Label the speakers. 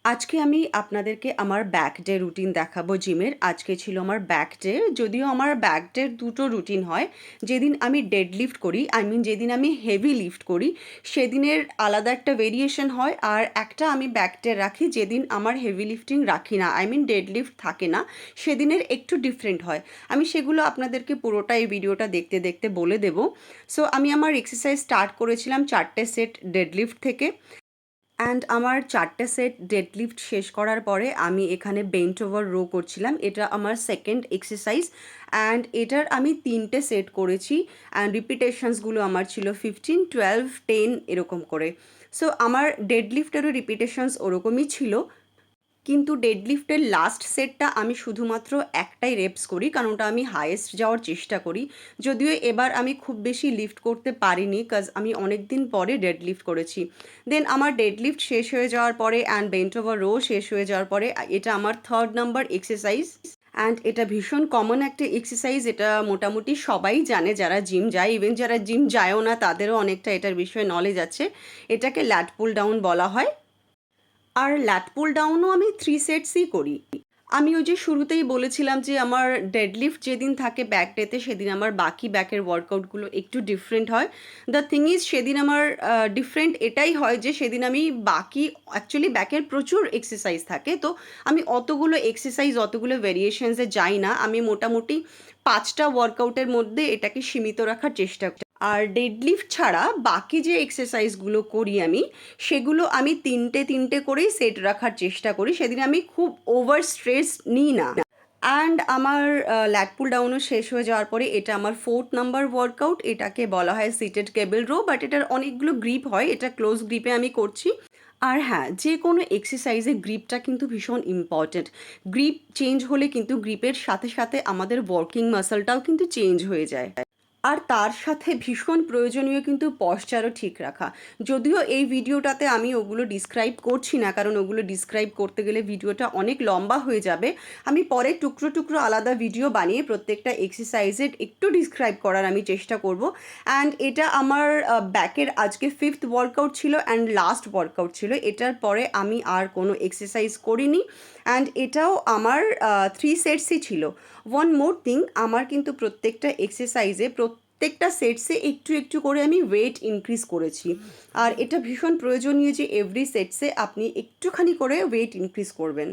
Speaker 1: আজকে আমি আপনাদেরকে আমার ব্যাক ডে রুটিন দেখাবো জিমের। আজকে ছিল আমার ব্যাক ডে। যদিও আমার ব্যাক ডের দুটো রুটিন হয়। যেদিন আমি ডেড লিফট করি, যেদিন আমি হেভি লিফট করি, সেদিনের আলাদা একটা ভেরিয়েশন হয়। আর একটা আমি ব্যাক ডে রাখি যেদিন আমার হেভি লিফটিং রাখি না, ডেড লিফট থাকে না, সেদিনের একটু ডিফারেন্ট হয়। আমি সেগুলো আপনাদেরকে পুরোটা এই ভিডিওটা দেখতে দেখতে বলে দেবো। সো আমি আমার এক্সারসাইজ স্টার্ট করেছিলাম 4টে সেট ডেড লিফট থেকে। আমার 4টে সেট ডেডলিফট শেষ করার পরে আমি এখানে বেন্ট ওভার রো করছিলাম। এটা আমার সেকেন্ড এক্সারসাইজ এটার আমি 3টে সেট করেছি রিপিটেশনসগুলো আমার ছিল 15, 12, 10 এরকম করে। সো আমার ডেডলিফটেরও রিপিটেশনস ওরকমই ছিল, কিন্তু ডেডলিফটের লাস্ট সেটটা আমি শুধুমাত্র একটাই রেপস করি, কারণ ওটা আমি হাইয়েস্ট যাওয়ার চেষ্টা করি। যদিও এবার আমি খুব বেশি লিফট করতে পারিনি, কাজ আমি অনেক দিন পরে ডেডলিফট করেছি। দেন আমার ডেডলিফট শেষ হয়ে যাওয়ার পরে বেন্ট ওভার রো শেষ হয়ে যাওয়ার পরে এটা আমার 3rd নাম্বার এক্সারসাইজ। এটা ভীষণ কমন একটা এক্সারসাইজ। এটা মোটামুটি সবাই জানে যারা জিম যায়, ইভেন যারা জিম যায়ও না তাদেরও অনেকটা এটার বিষয়ে নলেজ আছে। এটাকে ল্যাট পুল ডাউন বলা হয়। আর ল্যাট পুল ডাউনও আমি 3 সেটসই করি। আমি ওই যে শুরুতেই বলেছিলাম যে আমার ডেডলিফট যেদিন থাকে ব্যাক ডেতে, সেদিন আমার বাকি ব্যাকের ওয়ার্কআউটগুলো একটু ডিফারেন্ট হয়। দ্য থিং ইজ, সেদিন আমার ডিফারেন্ট এটাই হয় যে সেদিন আমি বাকি অ্যাকচুয়ালি ব্যাকের প্রচুর এক্সারসাইজ থাকে, তো আমি অতগুলো এক্সারসাইজ অতগুলো ভেরিয়েশনসে যাই না। আমি মোটামুটি 5টা ওয়ার্কআউটের মধ্যে এটাকে সীমিত রাখার চেষ্টা করি। আর ডেডলিফট ছাড়া বাকি যে এক্সারসাইজগুলো করি আমি, সেগুলো আমি 3টে করেই সেট রাখার চেষ্টা করি। সেদিন আমি খুব ওভার স্ট্রেস নিই না। আমার ল্যাট পুল ডাউনও শেষ হয়ে যাওয়ার পরে এটা আমার 4th নাম্বার ওয়ার্কআউট। এটাকে বলা হয় সিটেড কেবল রো, বাট এটার অনেকগুলো গ্রিপ হয়, এটা ক্লোজ গ্রিপে আমি করছি। আর হ্যাঁ, যে কোনো এক্সারসাইজে গ্রিপটা কিন্তু ভীষণ ইম্পর্ট্যান্ট। গ্রিপ চেঞ্জ হলে কিন্তু গ্রিপের সাথে সাথে আমাদের ওয়ার্কিং মাসলটাও কিন্তু চেঞ্জ হয়ে যায়। আর তার সাথে ভীষণ প্রয়োজনীয় কিন্তু পশ্চারও ঠিক রাখা। যদিও এই ভিডিওটাতে আমি ওগুলো ডিসক্রাইব করছি না, কারণ ওগুলো ডিসক্রাইব করতে গেলে ভিডিওটা অনেক লম্বা হয়ে যাবে। আমি পরে টুকরো টুকরো আলাদা ভিডিও বানিয়ে প্রত্যেকটা এক্সারসাইজের একটু ডিসক্রাইব করার আমি চেষ্টা করব। এটা আমার ব্যাকের আজকে 5th ওয়ার্কআউট ছিল লাস্ট ওয়ার্কআউট ছিল। এটার পরে আমি আর কোনো এক্সারসাইজ করিনি। এটাও আমার 3 সেটসই ছিল। ওয়ান মোর থিং, আমার কিন্তু প্রত্যেকটা সেটসে একটু একটু করে আমি ওয়েট ইনক্রিজ করেছি। আর এটা ভীষণ প্রয়োজনীয় যে এভরি সেটসে আপনি একটুখানি করে ওয়েট ইনক্রিজ করবেন।